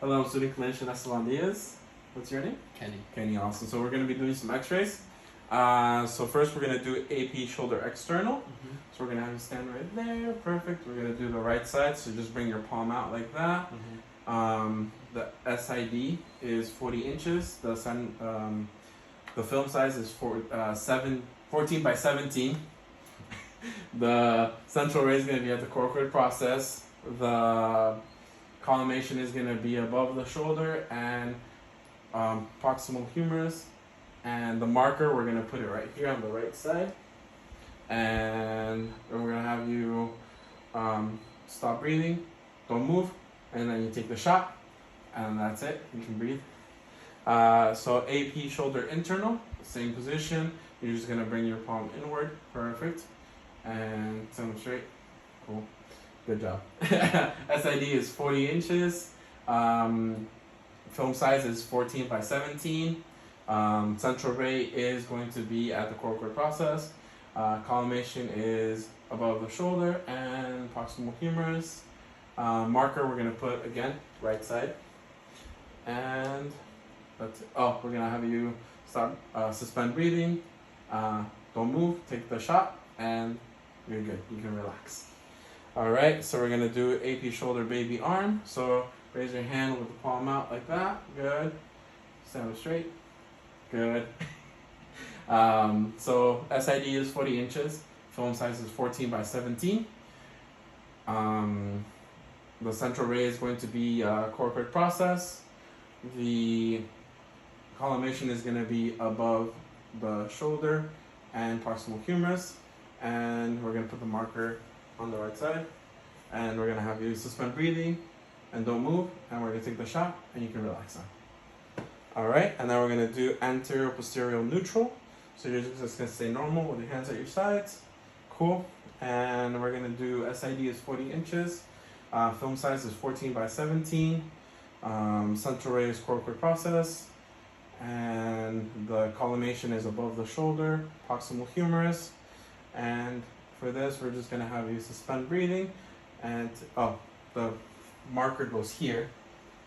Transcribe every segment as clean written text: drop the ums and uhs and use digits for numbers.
Hello, I'm student clinician Esteban Diaz. What's your name? Kenny. Kenny, awesome. So we're going to be doing some x-rays. So first we're going to do AP shoulder external. So we're going to have you stand right there. Perfect. We're going to do the right side. So just bring your palm out like that. The SID is 40 inches. The film size is 14 by 17. The central ray is going to be at the coracoid process. The collimation is going to be above the shoulder and proximal humerus. And the marker, we're going to put it right here on the right side. And then we're going to have you stop breathing, don't move, and then you take the shot. And that's it, you can breathe. So AP shoulder internal, same position. You're just going to bring your palm inward, perfect. And stand up straight, cool. Good job. SID is 40 inches. Film size is 14 by 17. Central ray is going to be at the coracoid process. Collimation is above the shoulder and proximal humerus. Marker we're going to put again, right side. And that's it. Oh, we're going to have you stop, suspend breathing. Don't move, take the shot, and you're good. You can relax. Alright, so we're going to do AP shoulder baby arm. So raise your hand with the palm out like that. Good. Stand up straight. Good. So SID is 40 inches. Film size is 14 by 17. The central ray is going to be coracoid process. The collimation is going to be above the shoulder and proximal humerus. And we're going to put the marker on the right side. And we're going to have you suspend breathing and don't move. And we're going to take the shot and you can relax now. Alright, and then we're going to do anterior posterior neutral. So you're just going to stay normal with your hands at your sides. Cool. And we're going to do SID is 40 inches. Film size is 14 by 17. Central ray is coracoid process. And the collimation is above the shoulder, proximal humerus. And for this, we're just going to have you suspend breathing. And, the marker goes here.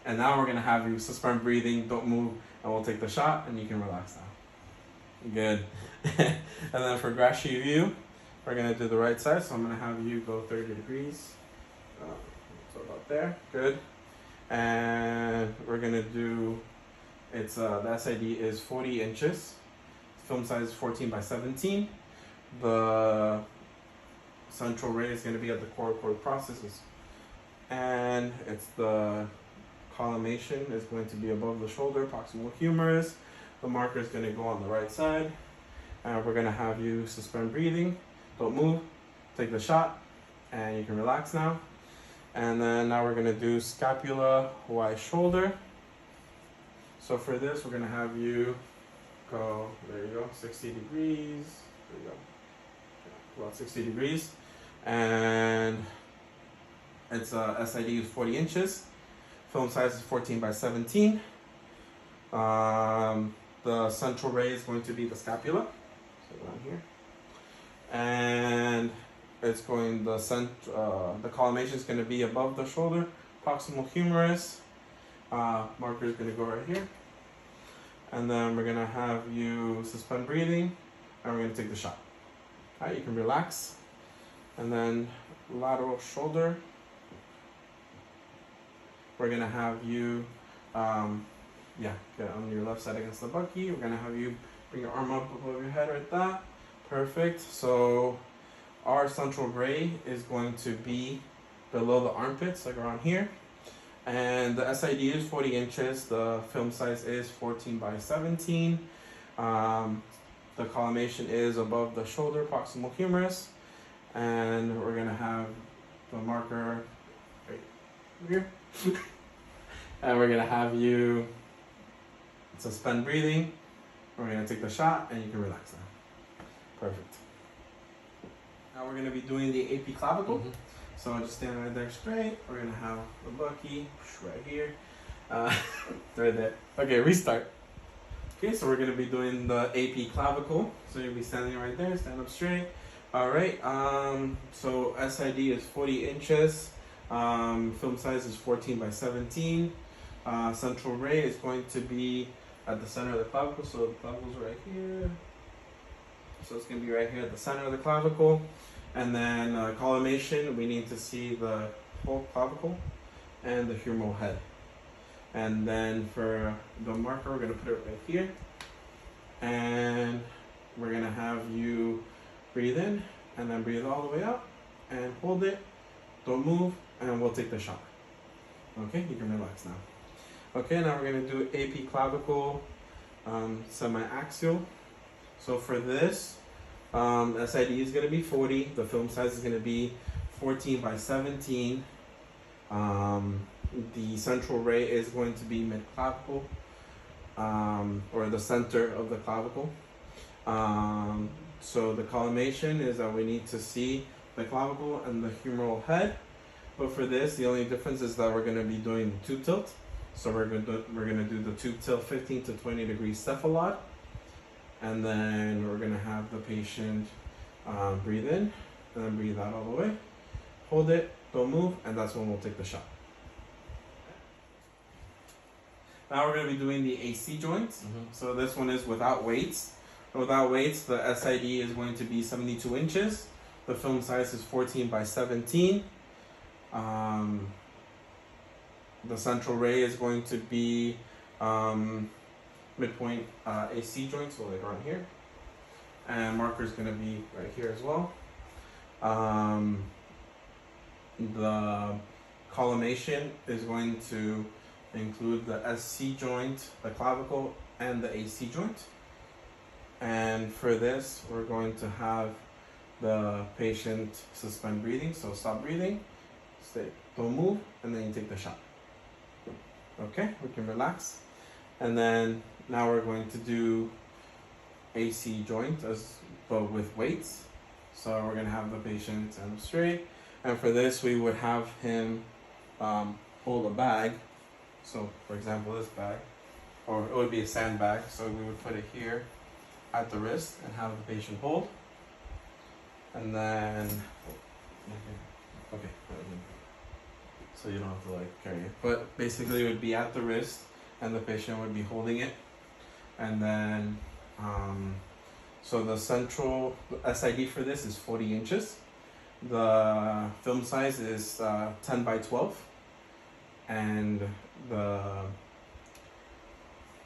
And now we're going to have you suspend breathing, don't move, and we'll take the shot, and you can relax now. Good. And then for Grashi view, we're going to do the right side. So I'm going to have you go 30 degrees. So about there. Good. And we're going to do, the SID is 40 inches. Film size is 14 by 17. The central ray is going to be at the coracoid processes. And it's the collimation is going to be above the shoulder, proximal humerus. The marker is going to go on the right side. And we're going to have you suspend breathing. Don't move. Take the shot. And you can relax now. And then now we're going to do scapula Y shoulder. So for this, we're going to have you go, there you go, 60 degrees. There you go. About 60 degrees. And it's SID is 40 inches. Film size is 14 by 17. The central ray is going to be the scapula. So down here. And it's going, the collimation is going to be above the shoulder, proximal humerus. Marker is going to go right here. And then we're going to have you suspend breathing, and we're going to take the shot. All right, you can relax. And then lateral shoulder. We're going to have you, get on your left side against the bucky. We're going to have you bring your arm up above your head like that. Perfect. So our central ray is going to be below the armpits, like around here. And the SID is 40 inches. The film size is 14 by 17. The collimation is above the shoulder, proximal humerus. And we're going to have the marker right here. And we're going to have you suspend breathing. We're going to take the shot and you can relax now. Perfect. Now we're going to be doing the AP clavicle. So just stand right there straight. We're going to have the bucky right here. Right there. Okay, restart. Okay, so we're going to be doing the AP clavicle. So you'll be standing right there, stand up straight. Alright, so SID is 40 inches. Film size is 14 by 17. Central ray is going to be at the center of the clavicle, so the clavicle's right here. So it's going to be right here at the center of the clavicle. And then collimation, we need to see the whole clavicle and the humeral head. And then for the marker, we're going to put it right here. And we're going to have you breathe in and then breathe all the way out and hold it. Don't move, and we'll take the shot. Okay, you can relax now. Okay, now we're going to do AP clavicle semi-axial. So for this, SID is going to be 40. The film size is going to be 14 by 17. The central ray is going to be mid-clavicle, or the center of the clavicle. So the collimation is that we need to see the clavicle and the humeral head. But for this, the only difference is that we're going to be doing the tube tilt. So we're going to do the tube tilt 15 to 20 degrees cephalad. And then we're going to have the patient breathe in and then breathe out all the way. Hold it, don't move, and that's when we'll take the shot. Now we're going to be doing the AC joints. So this one is without weights. Without weights, the SID is going to be 72 inches. The film size is 14 by 17. The central ray is going to be midpoint AC joint, so like around here. And marker is going to be right here as well. The collimation is going to include the SC joint, the clavicle, and the AC joint. And for this, we're going to have the patient suspend breathing, so stop breathing, stay, don't move, and then you take the shot. Okay, we can relax. And then now we're going to do AC joint but with weights. So we're going to have the patient stand straight. And for this, we would have him hold a bag. So for example, this bag, or it would be a sandbag. So we would put it here at the wrist and have the patient hold. And then, okay, so you don't have to like carry it. But basically it would be at the wrist and the patient would be holding it. And then, so the central SID for this is 40 inches. The film size is 10 by 12. And the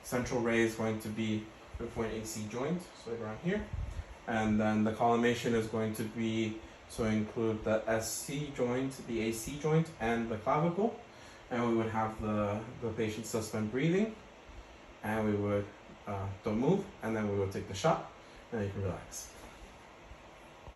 central ray is going to be midpoint AC joint, so around here. And then the collimation is going to be, so include the SC joint, the AC joint, and the clavicle. And we would have the patient suspend breathing. And we would don't move, and then we would take the shot, and you can relax.